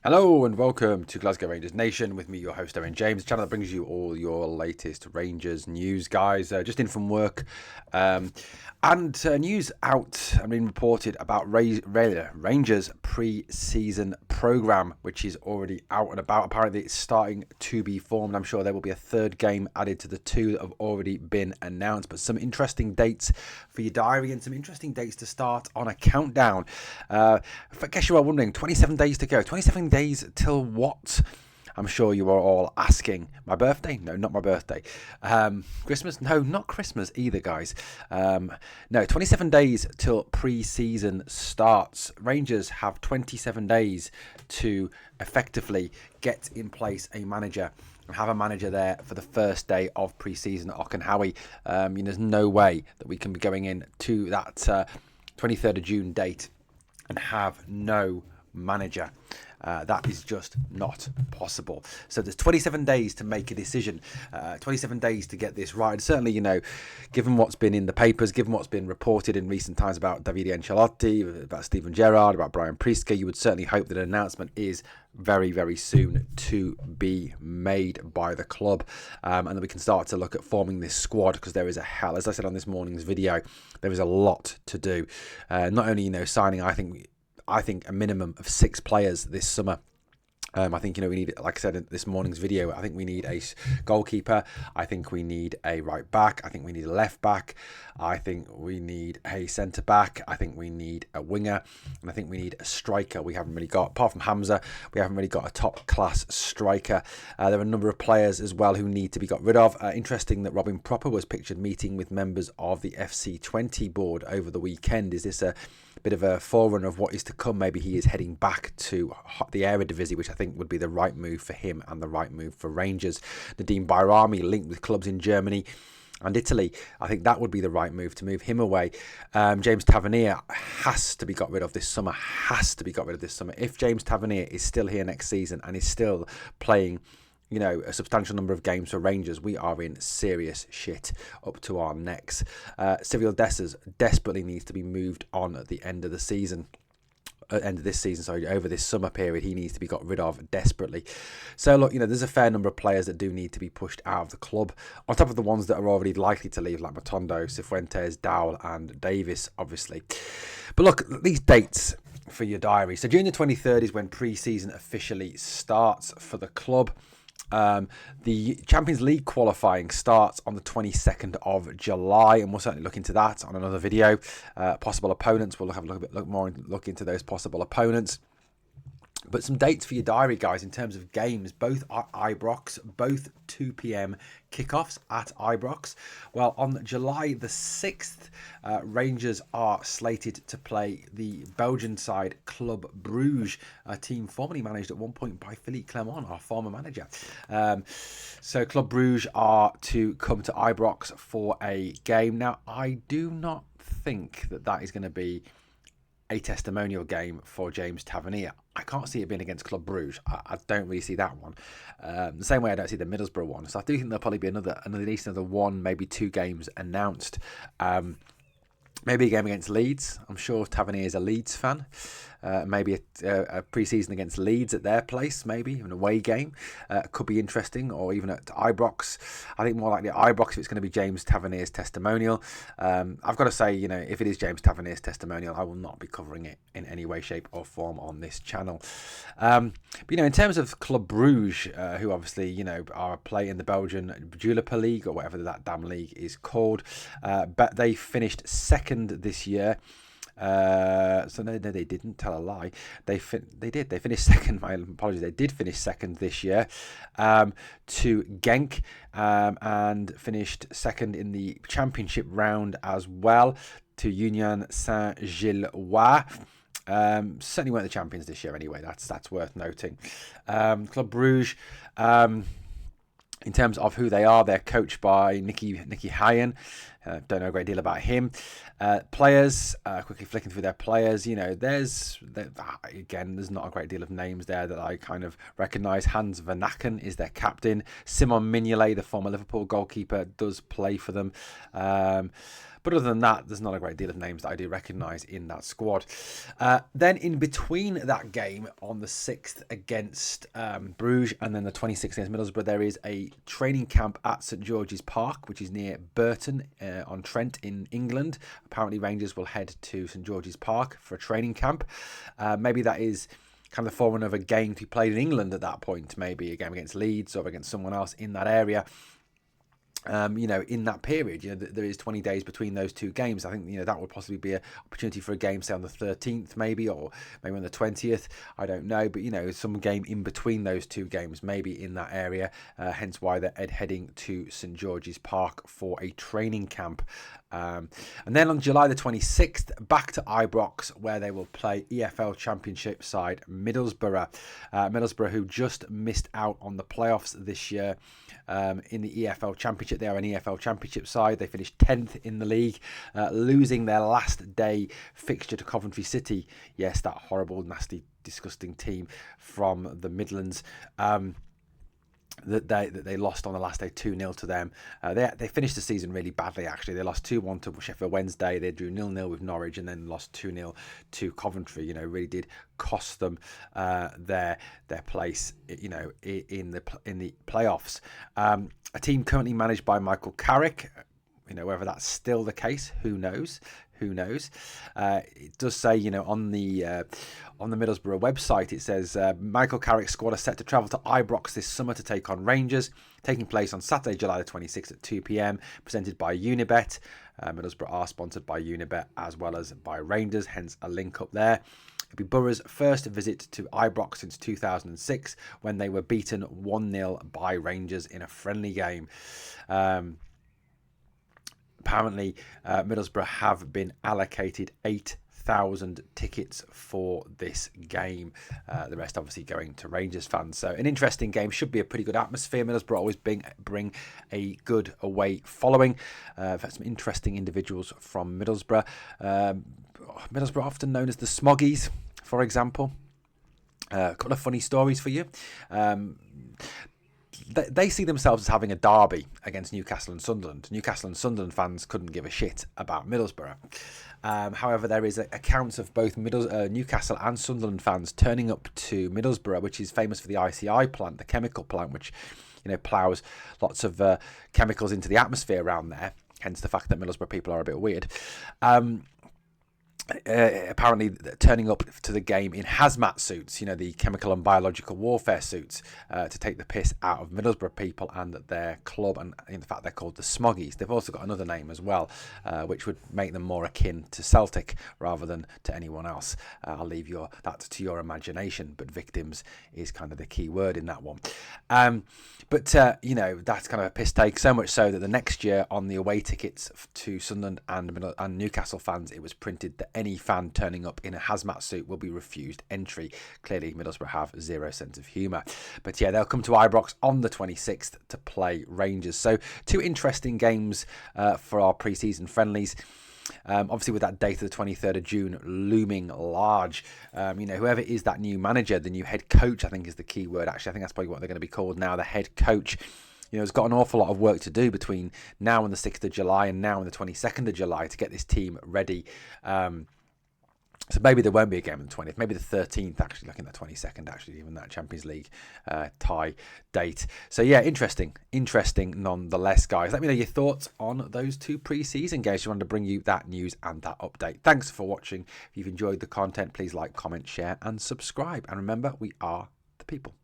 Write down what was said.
Hello and welcome to Glasgow Rangers Nation with me, your host, Owen James, the channel that brings you all your latest Rangers news, guys. Just in from work, and news out. I mean, reported about Rangers pre-season program, which is already out and about. Apparently, it's starting to be formed. I'm sure there will be a third game added to the two that have already been announced. But some interesting dates for your diary and some interesting dates to start on a countdown. I guess you are wondering, 27 days to go. 27 days till what? I'm sure you are all asking. My birthday? No, not my birthday. Christmas? No, not Christmas either, guys. No, 27 days till pre-season starts. Rangers have 27 days to effectively get in place a manager and have a manager there for the first day of pre-season at Ockenhowie. There's no way that we can be going in to that 23rd of June date and have no manager. That is just not possible. So there's 27 days to make a decision, 27 days to get this right. And certainly, given what's been in the papers, given what's been reported in recent times about Davide Ancelotti, about Steven Gerrard, about Brian Priske, you would certainly hope that an announcement is very, very soon to be made by the club, and that we can start to look at forming this squad, because there is as I said on this morning's video, there is a lot to do. Not only signing, I think a minimum of 6 players this summer. I think, we need, like I said in this morning's video, I think we need a goalkeeper. I think we need a right back. I think we need a left back. I think we need a centre back. I think we need a winger. And I think we need a striker. We haven't really got, apart from Hamza, we haven't really got a top class striker. There are a number of players as well who need to be got rid of. Interesting that Robin Proper was pictured meeting with members of the FC20 board over the weekend. Is this a bit of a forerunner of what is to come? Maybe he is heading back to the Eredivisie, which I think would be the right move for him and the right move for Rangers. Nadim Bayrami linked with clubs in Germany and Italy. I think that would be the right move to move him away. James Tavernier has to be got rid of this summer. If James Tavernier is still here next season and is still playing a substantial number of games for Rangers, we are in serious shit up to our necks. Cyril Dessers desperately needs to be moved on at the end of the season. Over this summer period, he needs to be got rid of desperately. So look, there's a fair number of players that do need to be pushed out of the club, on top of the ones that are already likely to leave, like Matondo, Cifuentes, Dowell and Davis, obviously. But look, these dates for your diary. So June the 23rd is when pre-season officially starts for the club. The Champions League qualifying starts on the 22nd of July, and we'll certainly look into that on another video. Possible opponents, we'll have a look into those possible opponents. But some dates for your diary, guys, in terms of games. Both at Ibrox, both 2 p.m. kickoffs at Ibrox. Well, on July the 6th, Rangers are slated to play the Belgian side Club Bruges, a team formerly managed at one point by Philippe Clement, our former manager. So Club Bruges are to come to Ibrox for a game. Now, I do not think that is going to be a testimonial game for James Tavernier. I can't see it being against Club Bruges. I don't really see that one. The same way I don't see the Middlesbrough one. So I do think there'll probably be at least another 1, maybe 2 games announced. Maybe a game against Leeds. I'm sure Tavernier is a Leeds fan. Maybe a pre-season against Leeds at their place, maybe an away game. Could be interesting, or even at Ibrox. I think more likely at Ibrox if it's going to be James Tavernier's testimonial. I've got to say, if it is James Tavernier's testimonial, I will not be covering it in any way, shape or form on this channel. But, in terms of Club Bruges, who obviously, are playing the Belgian Jupiler League, or whatever that damn league is called, but they finished second this year. So no, they didn't. Tell a lie. They did. They finished second. My apologies. They did finish second this year to Genk, and finished second in the championship round as well to Union Saint-Gilloise. Certainly weren't the champions this year anyway. That's worth noting. Club Bruges. In terms of who they are, they're coached by Nicky Hayen, Don't know a great deal about him. Players, quickly flicking through their players, there's not a great deal of names there that I kind of recognise. Hans Vanaken is their captain. Simon Mignolet, the former Liverpool goalkeeper, does play for them. But other than that, there's not a great deal of names that I do recognise in that squad. Then in between that game on the 6th against Bruges and then the 26th against Middlesbrough, there is a training camp at St George's Park, which is near Burton on Trent in England. Apparently Rangers will head to St George's Park for a training camp. Maybe that is kind of the forerunner of a game to be played in England at that point, maybe a game against Leeds or against someone else in that area. In that period, there is 20 days between those two games. I think, that would possibly be an opportunity for a game, say on the 13th, maybe, or maybe on the 20th. I don't know. But, some game in between those two games, maybe in that area. Hence why they're heading to St George's Park for a training camp. And then on July the 26th, back to Ibrox, where they will play EFL Championship side Middlesbrough. Middlesbrough, who just missed out on the playoffs this year in the EFL Championship. They are an EFL Championship side. They finished 10th in the league, losing their last day fixture to Coventry City. Yes, that horrible, nasty, disgusting team from the Midlands. That they lost on the last day 2-0 to them. They finished the season really badly, actually. They lost 2-1 to Sheffield Wednesday. They drew 0-0 with Norwich and then lost 2-0 to Coventry. Really did cost them their place, in the playoffs. A team currently managed by Michael Carrick. Whether that's still the case, who knows? It does say, on the Middlesbrough website, it says Michael Carrick's squad are set to travel to Ibrox this summer to take on Rangers, taking place on Saturday, July the 26th at 2 p.m, presented by Unibet. Middlesbrough are sponsored by Unibet as well as by Rangers, hence a link up there. It'll be Borough's first visit to Ibrox since 2006, when they were beaten 1-0 by Rangers in a friendly game. Apparently, Middlesbrough have been allocated 8,000 tickets for this game. The rest obviously going to Rangers fans. So an interesting game. Should be a pretty good atmosphere. Middlesbrough always bring a good away following. I've had some interesting individuals from Middlesbrough. Middlesbrough often known as the Smoggies, for example. A couple of funny stories for you. They see themselves as having a derby against Newcastle and Sunderland. Newcastle and Sunderland fans couldn't give a shit about Middlesbrough. However, there is accounts of both Newcastle and Sunderland fans turning up to Middlesbrough, which is famous for the ICI plant, the chemical plant, which ploughs lots of chemicals into the atmosphere around there. Hence the fact that Middlesbrough people are a bit weird. Apparently turning up to the game in hazmat suits, the chemical and biological warfare suits, to take the piss out of Middlesbrough people and their club, and in fact they're called the Smoggies. They've also got another name as well, which would make them more akin to Celtic rather than to anyone else. I'll leave that to your imagination, but victims is kind of the key word in that one. But that's kind of a piss take, so much so that the next year on the away tickets to Sunderland and Newcastle fans, it was printed that any fan turning up in a hazmat suit will be refused entry. Clearly, Middlesbrough have zero sense of humour. But yeah, they'll come to Ibrox on the 26th to play Rangers. So 2 interesting games for our pre-season friendlies. Obviously, with that date of the 23rd of June looming large, whoever is that new manager, the new head coach, I think is the key word. Actually, I think that's probably what they're going to be called now, the head coach. Has got an awful lot of work to do between now and the 6th of July and now and the 22nd of July to get this team ready. So maybe there won't be a game on the 20th, maybe the 13th, actually, looking at the 22nd, actually, even that Champions League tie date. So yeah, interesting nonetheless, guys. Let me know your thoughts on those 2 pre-season games. Just wanted to bring you that news and that update. Thanks for watching. If you've enjoyed the content, please like, comment, share and subscribe. And remember, we are the people.